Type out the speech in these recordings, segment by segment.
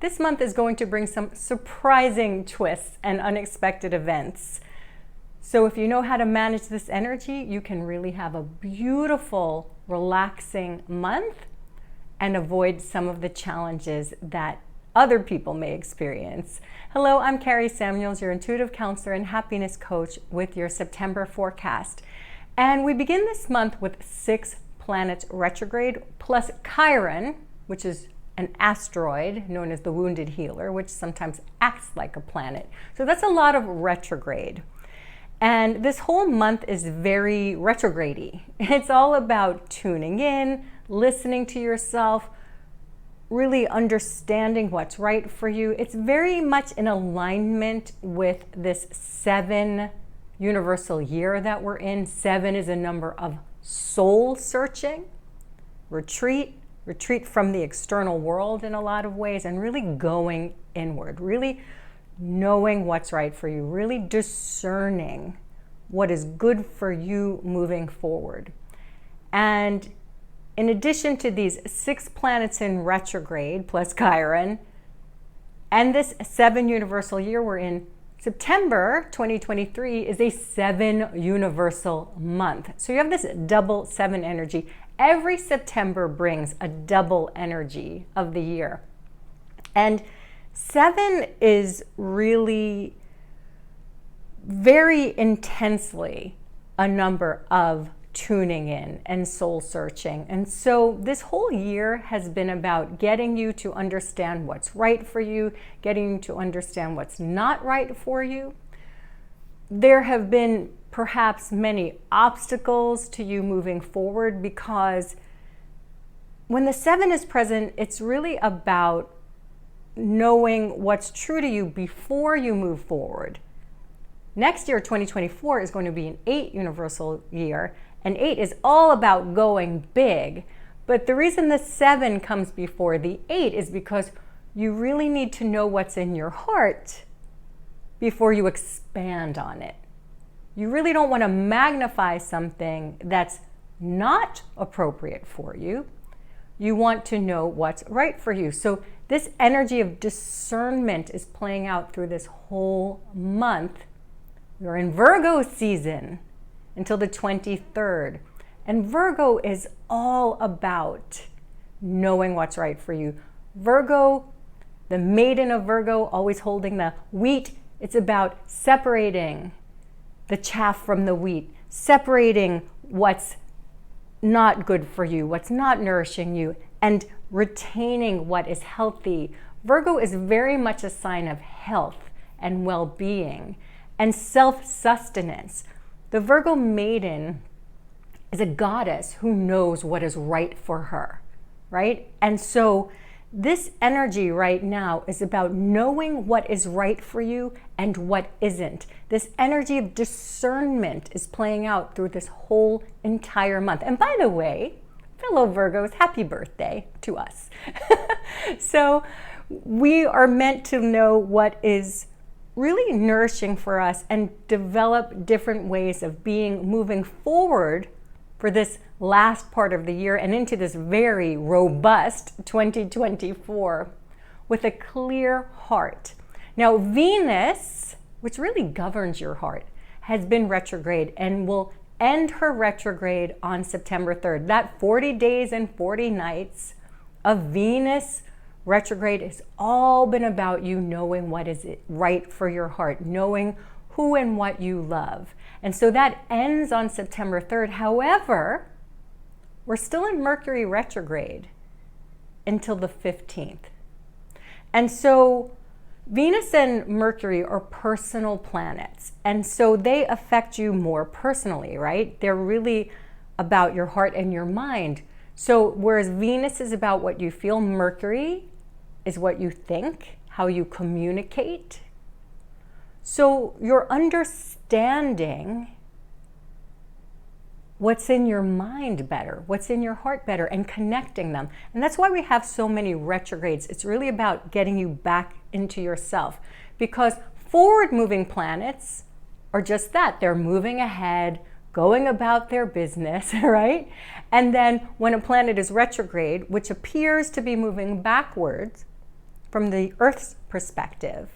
This month is going to bring some surprising twists and unexpected events. So if you know how to manage this energy, you can really have a beautiful, relaxing month and avoid some of the challenges that other people may experience. Hello, I'm Carrie Samuels, your intuitive counselor and happiness coach with your September forecast. And we begin this month with 6 planets retrograde plus Chiron, which is an asteroid known as the wounded healer, which sometimes acts like a planet. So that's a lot of retrograde. And this whole month is very retrograde-y. It's all about tuning in, listening to yourself, really understanding what's right for you. It's very much in alignment with this 7 universal year that we're in. 7 is a number of soul searching, retreat from the external world in a lot of ways, and really going inward, really knowing what's right for you, really discerning what is good for you moving forward. And in addition to these 6 planets in retrograde plus Chiron, and this 7 universal year we're in, September 2023 is a 7 universal month. So you have this double 7 energy. Every September brings a double energy of the year. And 7 is really very intensely a number of tuning in and soul searching. And so this whole year has been about getting you to understand what's right for you, getting you to understand what's not right for you. There have been perhaps many obstacles to you moving forward, because when the 7 is present, it's really about knowing what's true to you before you move forward. Next year, 2024, is going to be an 8 universal year, and 8 is all about going big. But the reason the 7 comes before the 8 is because you really need to know what's in your heart before you expand on it. You really don't want to magnify something that's not appropriate for you. You want to know what's right for you. So this energy of discernment is playing out through this whole month. We're in Virgo season until the 23rd. And Virgo is all about knowing what's right for you. Virgo, the maiden of Virgo, always holding the wheat, it's about separating the chaff from the wheat, separating what's not good for you, what's not nourishing you, and retaining what is healthy. Virgo is very much a sign of health and well-being and self-sustenance. The Virgo maiden is a goddess who knows what is right for her, right? And so this energy right now is about knowing what is right for you and what isn't. This energy of discernment is playing out through this whole entire month. And by the way, fellow Virgos, happy birthday to us. So we are meant to know what is really nourishing for us and develop different ways of being moving forward for this last part of the year and into this very robust 2024 with a clear heart. Now, Venus, which really governs your heart, has been retrograde and will end her retrograde on September 3rd. That 40 days and 40 nights of Venus retrograde has all been about you knowing what is right for your heart, knowing who and what you love. And so that ends on September 3rd. However, we're still in Mercury retrograde until the 15th. And so Venus and Mercury are personal planets. And so they affect you more personally, right? They're really about your heart and your mind. So whereas Venus is about what you feel, Mercury is what you think, how you communicate. So you're understanding what's in your mind better, what's in your heart better, and connecting them. And that's why we have so many retrogrades. It's really about getting you back into yourself, because forward-moving planets are just that. They're moving ahead, going about their business, right? And then when a planet is retrograde, which appears to be moving backwards, from the Earth's perspective,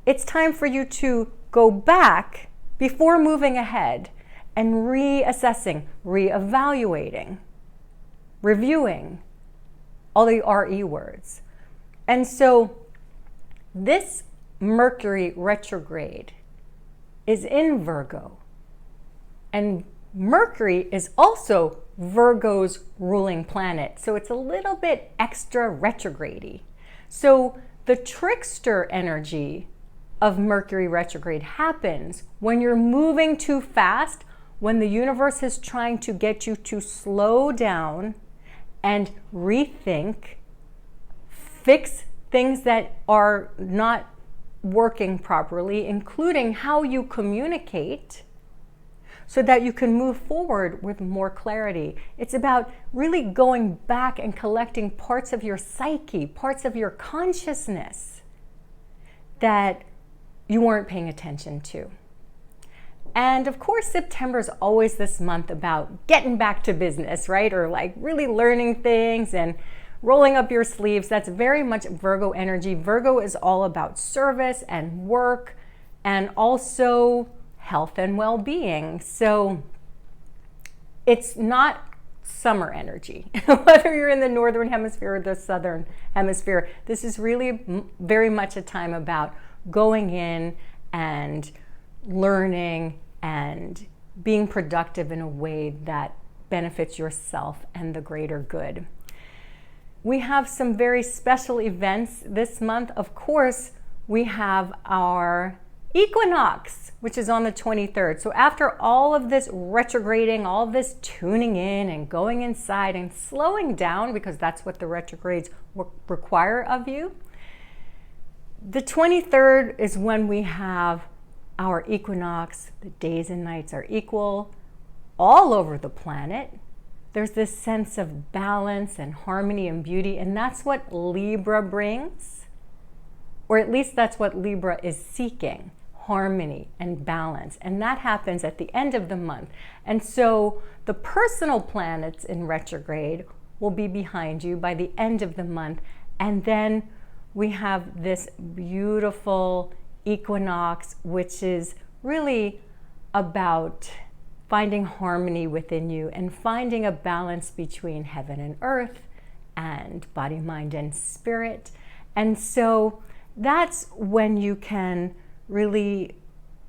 it's time for you to go back before moving ahead and reassessing, reevaluating, reviewing, all the RE words. And so this Mercury retrograde is in Virgo, and Mercury is also Virgo's ruling planet, so it's a little bit extra retrograde-y. So the trickster energy of Mercury retrograde happens when you're moving too fast, when the universe is trying to get you to slow down and rethink, fix things that are not working properly, including how you communicate, so that you can move forward with more clarity. It's about really going back and collecting parts of your psyche, parts of your consciousness that you weren't paying attention to. And of course, September is always this month about getting back to business, right? Or like really learning things and rolling up your sleeves. That's very much Virgo energy. Virgo is all about service and work and also health and well-being. So it's not summer energy, whether you're in the northern hemisphere or the southern hemisphere. This is really very much a time about going in and learning and being productive in a way that benefits yourself and the greater good. We have some very special events this month. Of course, we have our equinox, which is on the 23rd. So after all of this retrograding, all of this tuning in and going inside and slowing down, because that's what the retrogrades require of you, the 23rd is when we have our equinox. The days and nights are equal all over the planet. There's this sense of balance and harmony and beauty, and that's what Libra brings, or at least that's what Libra is seeking, harmony and balance. And that happens at the end of the month. And so the personal planets in retrograde will be behind you by the end of the month. And then we have this beautiful equinox, which is really about finding harmony within you and finding a balance between heaven and earth and body, mind, and spirit. And so that's when you can really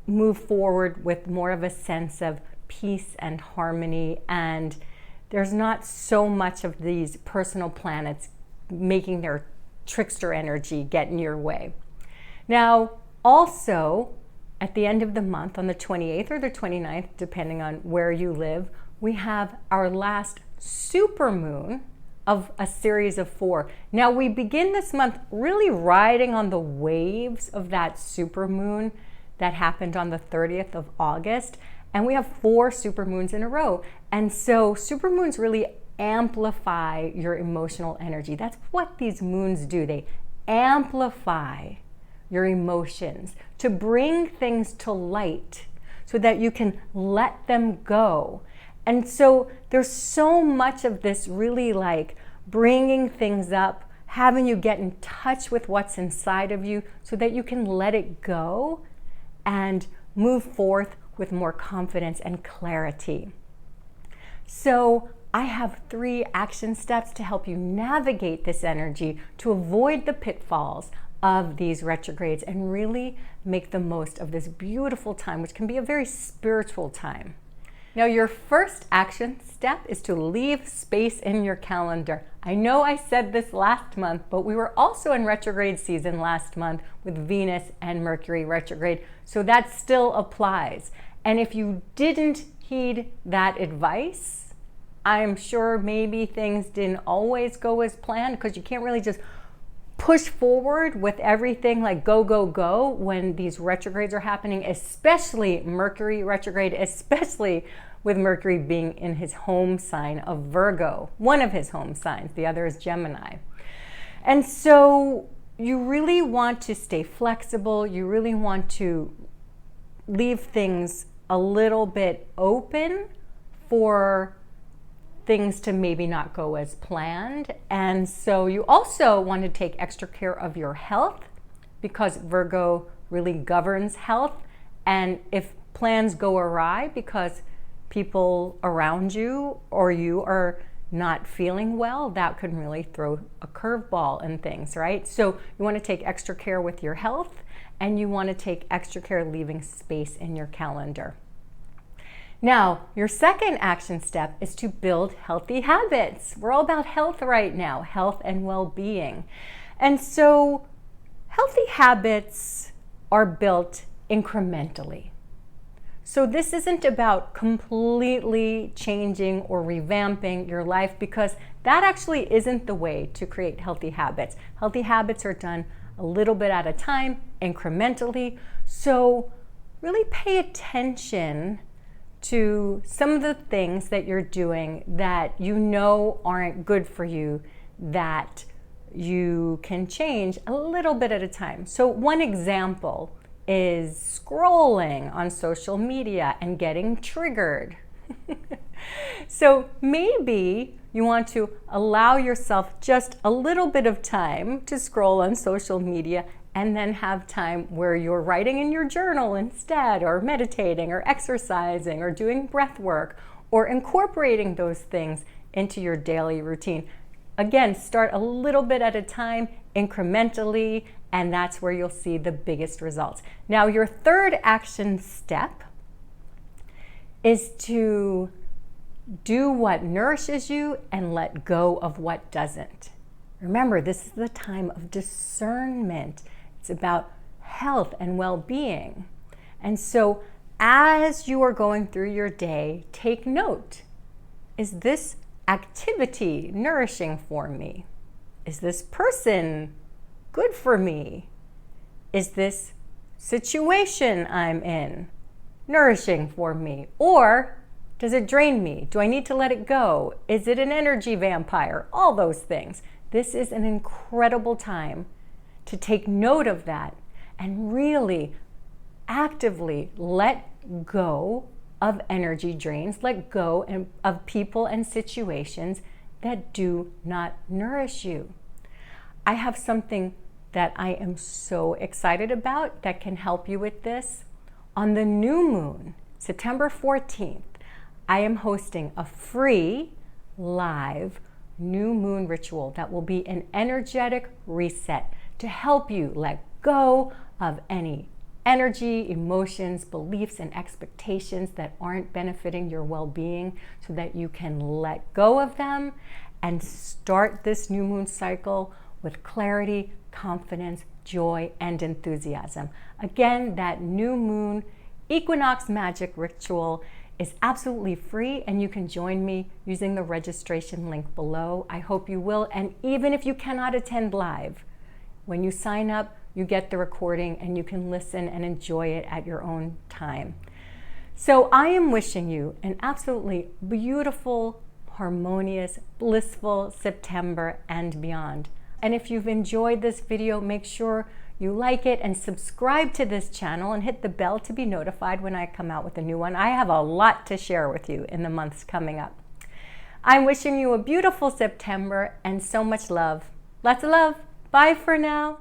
move forward with more of a sense of peace and harmony, and there's not so much of these personal planets making their trickster energy get in your way. Now, also, at the end of the month, on the 28th or the 29th, depending on where you live, we have our last supermoon of a series of 4. Now, we begin this month really riding on the waves of that supermoon that happened on the 30th of August, and we have 4 supermoons in a row. And so supermoons really amplify your emotional energy. That's what these moons do. They amplify your emotions to bring things to light so that you can let them go. And so there's so much of this really like bringing things up, having you get in touch with what's inside of you so that you can let it go and move forth with more confidence and clarity. So I have 3 action steps to help you navigate this energy to avoid the pitfalls of these retrogrades and really make the most of this beautiful time, which can be a very spiritual time. Now, your first action step is to leave space in your calendar. I know I said this last month, but we were also in retrograde season last month with Venus and Mercury retrograde, so that still applies. And if you didn't heed that advice, I'm sure maybe things didn't always go as planned, because you can't really just push forward with everything like go, go, go when these retrogrades are happening, especially Mercury retrograde, especially with Mercury being in his home sign of Virgo, one of his home signs, the other is Gemini. And so you really want to stay flexible. You really want to leave things a little bit open for things to maybe not go as planned. And so you also want to take extra care of your health, because Virgo really governs health. And if plans go awry because people around you or you are not feeling well, that could really throw a curveball in things, right? So you want to take extra care with your health, and you want to take extra care leaving space in your calendar. Now, your second action step is to build healthy habits. We're all about health right now, health and well-being. And so healthy habits are built incrementally. So this isn't about completely changing or revamping your life, because that actually isn't the way to create healthy habits. Healthy habits are done a little bit at a time, incrementally. So really pay attention to some of the things that you're doing that you know aren't good for you, that you can change a little bit at a time. So one example is scrolling on social media and getting triggered. So maybe you want to allow yourself just a little bit of time to scroll on social media, and then have time where you're writing in your journal instead, or meditating, or exercising, or doing breath work, or incorporating those things into your daily routine. Again, start a little bit at a time, incrementally, and that's where you'll see the biggest results. Now, your third action step is to do what nourishes you and let go of what doesn't. Remember, this is the time of discernment. It's about health and well-being. And so as you are going through your day, take note. Is this activity nourishing for me? Is this person good for me? Is this situation I'm in nourishing for me? Or does it drain me? Do I need to let it go? Is it an energy vampire? All those things. This is an incredible time to take note of that and really actively let go of energy drains, let go of people and situations that do not nourish you. I have something that I am so excited about that can help you with this. On the new moon, September 14th, I am hosting a free live new moon ritual that will be an energetic reset to help you let go of any energy, emotions, beliefs, and expectations that aren't benefiting your well-being, so that you can let go of them and start this new moon cycle with clarity, confidence, joy, and enthusiasm. Again, that new moon equinox magic ritual is absolutely free, and you can join me using the registration link below. I hope you will. And even if you cannot attend live, when you sign up, you get the recording and you can listen and enjoy it at your own time. So I am wishing you an absolutely beautiful, harmonious, blissful September and beyond. And if you've enjoyed this video, make sure you like it and subscribe to this channel and hit the bell to be notified when I come out with a new one. I have a lot to share with you in the months coming up. I'm wishing you a beautiful September and so much love. Lots of love. Bye for now.